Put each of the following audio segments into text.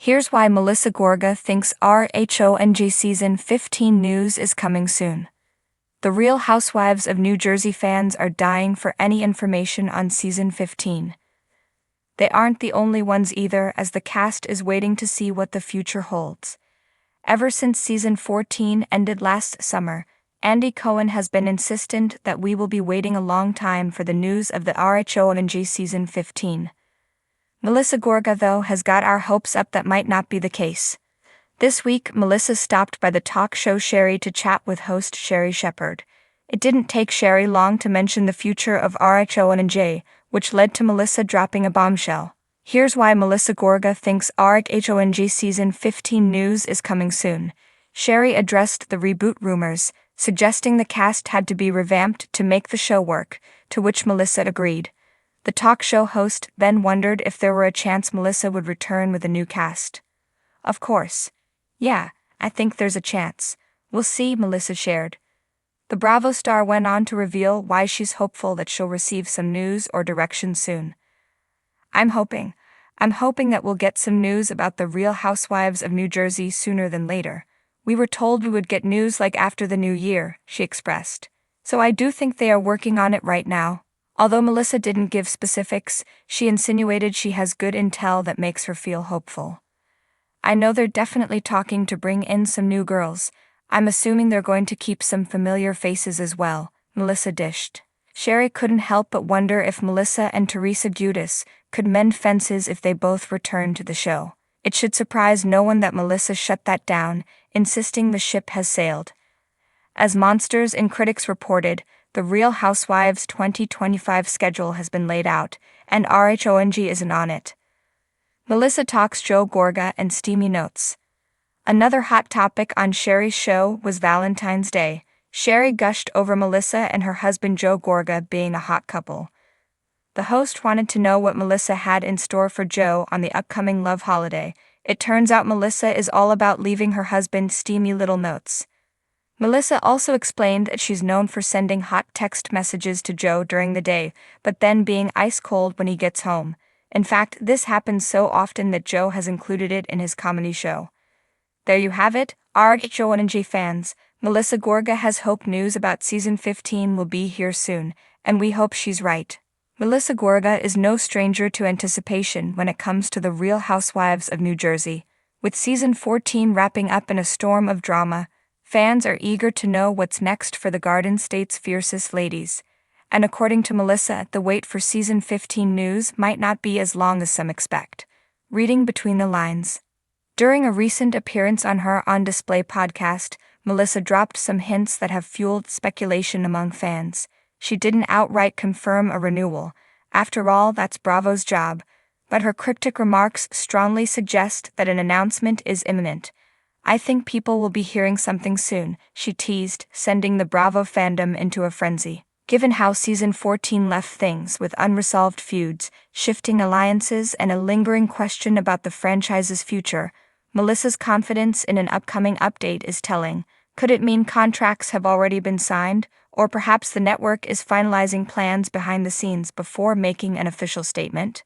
Here's why Melissa Gorga thinks RHONG Season 15 news is coming soon. The Real Housewives of New Jersey fans are dying for any information on Season 15. They aren't the only ones either, as the cast is waiting to see what the future holds. Ever since Season 14 ended last summer, Andy Cohen has been insistent that we will be waiting a long time for the news of the RHONG Season 15. Melissa Gorga, though, has got our hopes up that might not be the case. This week, Melissa stopped by the talk show Sherry to chat with host Sherry Shepherd. It didn't take Sherry long to mention the future of RHONG, which led to Melissa dropping a bombshell. Here's why Melissa Gorga thinks RHONG Season 15 news is coming soon. Sherry addressed the reboot rumors, suggesting the cast had to be revamped to make the show work, to which Melissa agreed. The talk show host then wondered if there were a chance Melissa would return with a new cast. "Of course. Yeah, I think there's a chance. We'll see," Melissa shared. The Bravo star went on to reveal why she's hopeful that she'll receive some news or direction soon. I'm hoping that we'll get some news about the Real Housewives of New Jersey sooner than later. We were told we would get news like after the new year," she expressed. "So I do think they are working on it right now." Although Melissa didn't give specifics, she insinuated she has good intel that makes her feel hopeful. "I know they're definitely talking to bring in some new girls. I'm assuming they're going to keep some familiar faces as well," Melissa dished. Sherry couldn't help but wonder if Melissa and Teresa Giudice could mend fences if they both returned to the show. It should surprise no one that Melissa shut that down, insisting the ship has sailed. As Monsters and Critics reported, the Real Housewives 2025 schedule has been laid out, and RHONG isn't on it. Melissa talks Joe Gorga and steamy notes. Another hot topic on Sherry's show was Valentine's Day. Sherry gushed over Melissa and her husband Joe Gorga being a hot couple. The host wanted to know what Melissa had in store for Joe on the upcoming love holiday. It turns out Melissa is all about leaving her husband steamy little notes. Melissa also explained that she's known for sending hot text messages to Joe during the day, but then being ice cold when he gets home. In fact, this happens so often that Joe has included it in his comedy show. There you have it, RHONG fans. Melissa Gorga has hope news about Season 15 will be here soon, and we hope she's right. Melissa Gorga is no stranger to anticipation when it comes to the Real Housewives of New Jersey. With Season 14 wrapping up in a storm of drama, fans are eager to know what's next for the Garden State's fiercest ladies. And according to Melissa, the wait for Season 15 news might not be as long as some expect. Reading between the lines. During a recent appearance on her On Display podcast, Melissa dropped some hints that have fueled speculation among fans. She didn't outright confirm a renewal. After all, that's Bravo's job. But her cryptic remarks strongly suggest that an announcement is imminent. "I think people will be hearing something soon," she teased, sending the Bravo fandom into a frenzy. Given how Season 14 left things with unresolved feuds, shifting alliances, and a lingering question about the franchise's future, Melissa's confidence in an upcoming update is telling. Could it mean contracts have already been signed, or perhaps the network is finalizing plans behind the scenes before making an official statement?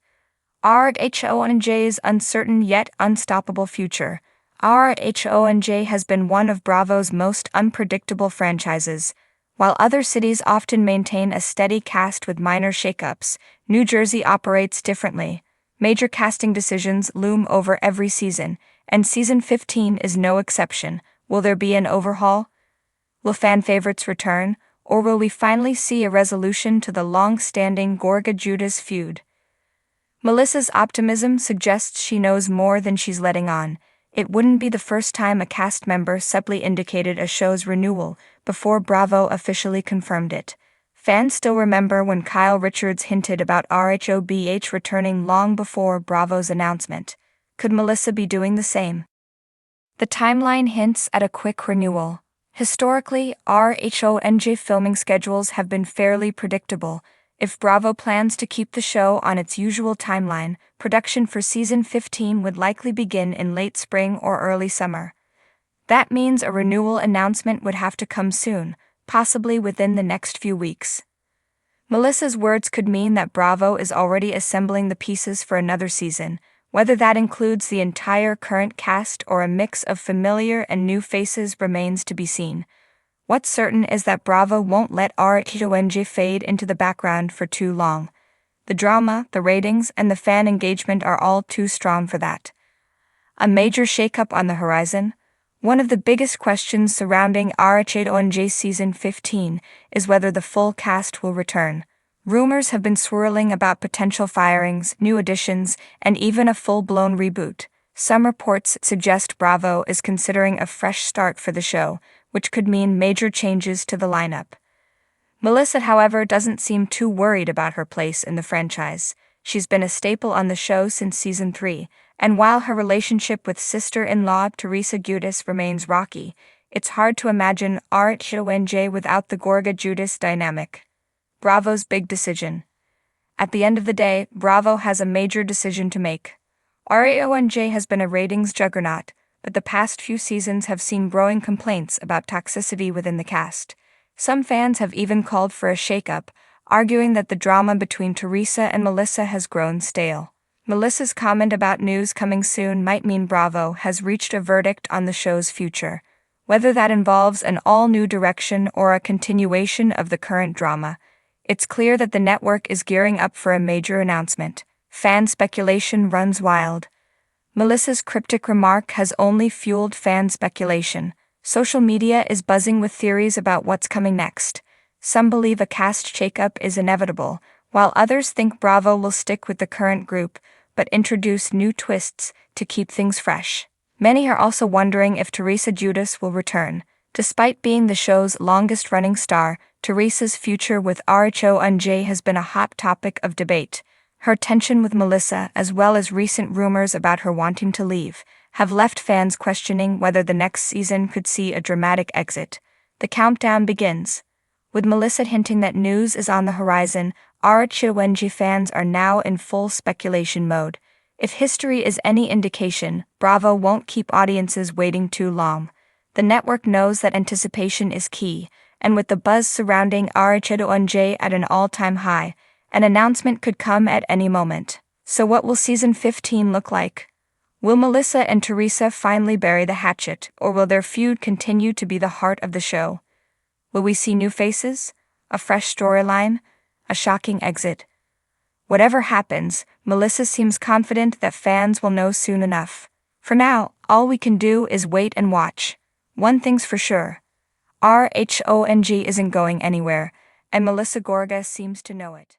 RHONG's uncertain yet unstoppable future. RHONG has been one of Bravo's most unpredictable franchises. While other cities often maintain a steady cast with minor shakeups, New Jersey operates differently. Major casting decisions loom over every season, and Season 15 is no exception. Will there be an overhaul? Will fan favorites return, or will we finally see a resolution to the long-standing Gorga-Giudice feud? Melissa's optimism suggests she knows more than she's letting on. It wouldn't be the first time a cast member subtly indicated a show's renewal before Bravo officially confirmed it. Fans still remember when Kyle Richards hinted about RHOBH returning long before Bravo's announcement. Could Melissa be doing the same? The timeline hints at a quick renewal. Historically, RHONG filming schedules have been fairly predictable. If Bravo plans to keep the show on its usual timeline, production for Season 15 would likely begin in late spring or early summer. That means a renewal announcement would have to come soon, possibly within the next few weeks. Melissa's words could mean that Bravo is already assembling the pieces for another season, Whether that includes the entire current cast or a mix of familiar and new faces remains to be seen. What's certain is that Bravo won't let RHONG fade into the background for too long. The drama, the ratings, and the fan engagement are all too strong for that. A major shakeup on the horizon? One of the biggest questions surrounding RHONG Season 15 is whether the full cast will return. Rumors have been swirling about potential firings, new additions, and even a full-blown reboot. Some reports suggest Bravo is considering a fresh start for the show, which could mean major changes to the lineup. Melissa, however, doesn't seem too worried about her place in the franchise. She's been a staple on the show since Season 3, and while her relationship with sister-in-law Teresa Giudice remains rocky, it's hard to imagine RHONG without the Gorga-Giudice dynamic. Bravo's big decision. At the end of the day, Bravo has a major decision to make. RHONG has been a ratings juggernaut, but the past few seasons have seen growing complaints about toxicity within the cast. Some fans have even called for a shakeup, arguing that the drama between Teresa and Melissa has grown stale. Melissa's comment about news coming soon might mean Bravo has reached a verdict on the show's future. Whether that involves an all-new direction or a continuation of the current drama, it's clear that the network is gearing up for a major announcement. Fan speculation runs wild. Melissa's cryptic remark has only fueled fan speculation. Social media is buzzing with theories about what's coming next. Some believe a cast shakeup is inevitable, while others think Bravo will stick with the current group, but introduce new twists to keep things fresh. Many are also wondering if Teresa Giudice will return. Despite being the show's longest-running star, Teresa's future with RHONG has been a hot topic of debate. Her tension with Melissa, as well as recent rumors about her wanting to leave, have left fans questioning whether the next season could see a dramatic exit. The countdown begins. With Melissa hinting that news is on the horizon, RHONG fans are now in full speculation mode. If history is any indication, Bravo won't keep audiences waiting too long. The network knows that anticipation is key, and with the buzz surrounding RHONG at an all-time high, an announcement could come at any moment. So what will Season 15 look like? Will Melissa and Teresa finally bury the hatchet, or will their feud continue to be the heart of the show? Will we see new faces? A fresh storyline? A shocking exit? Whatever happens, Melissa seems confident that fans will know soon enough. For now, all we can do is wait and watch. One thing's for sure. RHONG isn't going anywhere, and Melissa Gorga seems to know it.